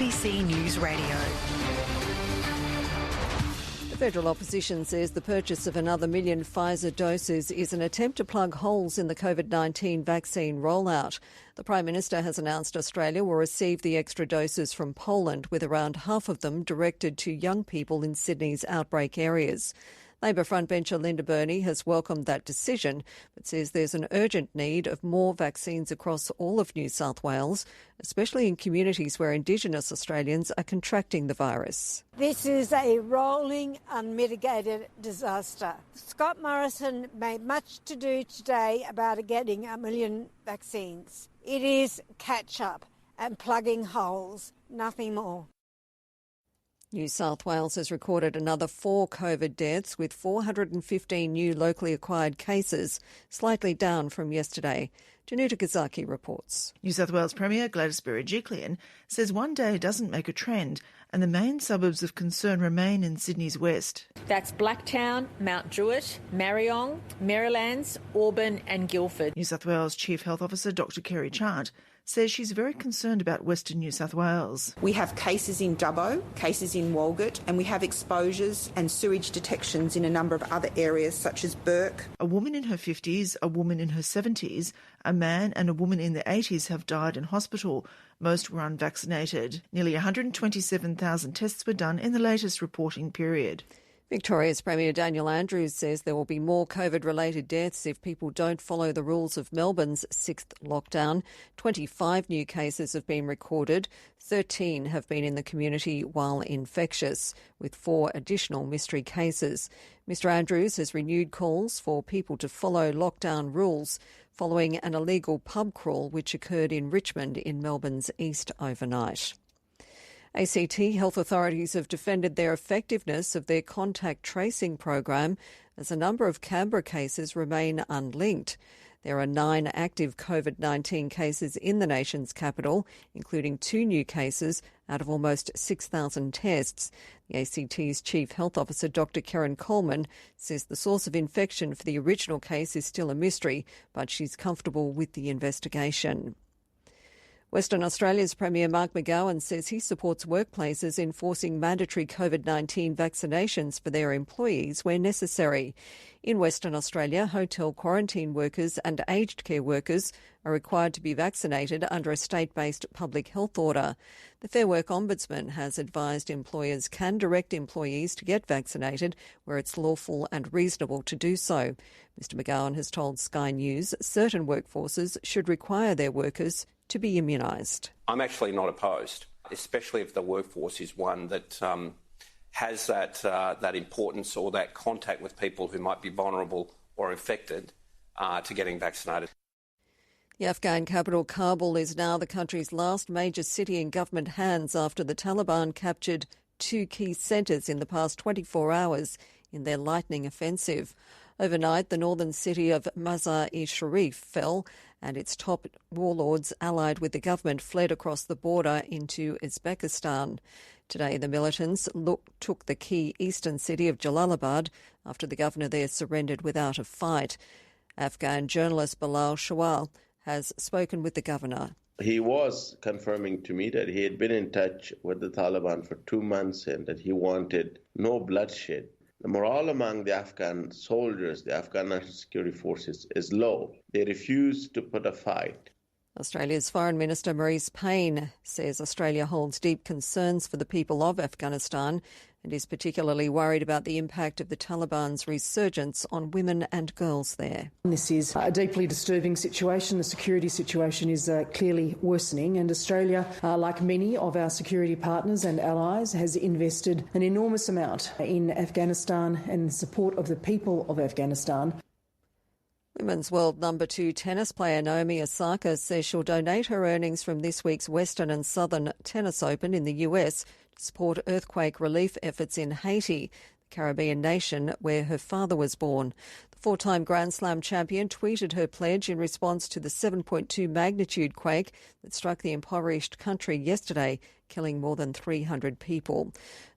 ABC News Radio. The federal opposition says the purchase of another million Pfizer doses is an attempt to plug holes in the COVID-19 vaccine rollout. The Prime Minister has announced Australia will receive the extra doses from Poland, with around half of them directed to young people in Sydney's outbreak areas. Labor frontbencher Linda Burney has welcomed that decision, but says there's an urgent need of more vaccines across all of New South Wales, especially in communities where Indigenous Australians are contracting the virus. This is a rolling, unmitigated disaster. Scott Morrison made much to do today about getting 1 million vaccines. It is catch-up and plugging holes, nothing more. New South Wales has recorded another 4 COVID deaths, with 415 new locally acquired cases, slightly down from yesterday. Januta Kazaki reports. New South Wales Premier Gladys Berejiklian says one day doesn't make a trend, and the main suburbs of concern remain in Sydney's west. That's Blacktown, Mount Druitt, Marryong, Merrylands, Auburn and Guildford. New South Wales Chief Health Officer Dr Kerry Chant says she's very concerned about Western New South Wales. We have cases in Dubbo, cases in Walgett, and we have exposures and sewage detections in a number of other areas such as Burke. A woman in her 50s, a woman in her 70s, a man and a woman in their 80s have died in hospital. Most were unvaccinated. Nearly 127,000 tests were done in the latest reporting period. Victoria's Premier Daniel Andrews says there will be more COVID-related deaths if people don't follow the rules of Melbourne's 6th lockdown. 25 new cases have been recorded. 13 have been in the community while infectious, with 4 additional mystery cases. Mr Andrews has renewed calls for people to follow lockdown rules following an illegal pub crawl which occurred in Richmond in Melbourne's east overnight. ACT health authorities have defended their effectiveness of their contact tracing program as a number of Canberra cases remain unlinked. There are 9 active COVID-19 cases in the nation's capital, including 2 new cases out of almost 6,000 tests. The ACT's Chief Health Officer, Dr Karen Coleman, says the source of infection for the original case is still a mystery, but she's comfortable with the investigation. Western Australia's Premier Mark McGowan says he supports workplaces enforcing mandatory COVID-19 vaccinations for their employees where necessary. In Western Australia, hotel quarantine workers and aged care workers are required to be vaccinated under a state-based public health order. The Fair Work Ombudsman has advised employers can direct employees to get vaccinated where it's lawful and reasonable to do so. Mr McGowan has told Sky News certain workforces should require their workers to be immunised. I'm actually not opposed, especially if the workforce is one that has that importance or that contact with people who might be vulnerable or infected to getting vaccinated. The Afghan capital, Kabul, is now the country's last major city in government hands after the Taliban captured 2 key centres in the past 24 hours in their lightning offensive. Overnight, the northern city of Mazar-e-Sharif fell and its top warlords allied with the government fled across the border into Uzbekistan. Today, the militants took the key eastern city of Jalalabad after the governor there surrendered without a fight. Afghan journalist Bilal Shawal has spoken with the governor. He was confirming to me that he had been in touch with the Taliban for 2 months and that he wanted no bloodshed. The morale among the Afghan soldiers, the Afghan National Security Forces, is low. They refuse to put a fight. Australia's Foreign Minister Marise Payne says Australia holds deep concerns for the people of Afghanistan and is particularly worried about the impact of the Taliban's resurgence on women and girls there. This is a deeply disturbing situation. The security situation is clearly worsening, and Australia, like many of our security partners and allies, has invested an enormous amount in Afghanistan and in support of the people of Afghanistan. Women's world number 2 tennis player Naomi Osaka says she'll donate her earnings from this week's Western and Southern Tennis Open in the US to support earthquake relief efforts in Haiti, the Caribbean nation where her father was born. The 4-time Grand Slam champion tweeted her pledge in response to the 7.2 magnitude quake that struck the impoverished country yesterday, killing more than 300 people.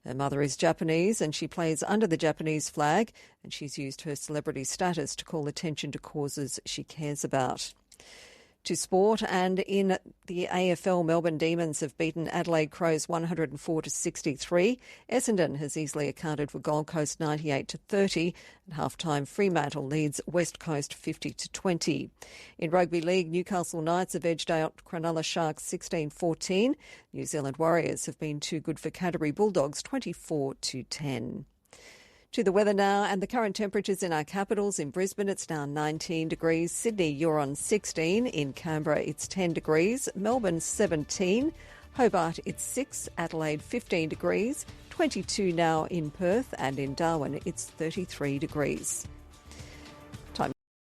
Her mother is Japanese and she plays under the Japanese flag, and she's used her celebrity status to call attention to causes she cares about. To sport, and in the AFL, Melbourne Demons have beaten Adelaide Crows 104-63. Essendon has easily accounted for Gold Coast 98-30. At half-time, Fremantle leads West Coast 50-20. In rugby league, Newcastle Knights have edged out Cronulla Sharks 16-14. New Zealand Warriors have been too good for Canterbury Bulldogs 24-10. To the weather now, and the current temperatures in our capitals. In Brisbane, it's now 19 degrees. Sydney, you're on 16. In Canberra, it's 10 degrees. Melbourne, 17. Hobart, it's 6. Adelaide, 15 degrees. 22 now in Perth, and in Darwin, it's 33 degrees.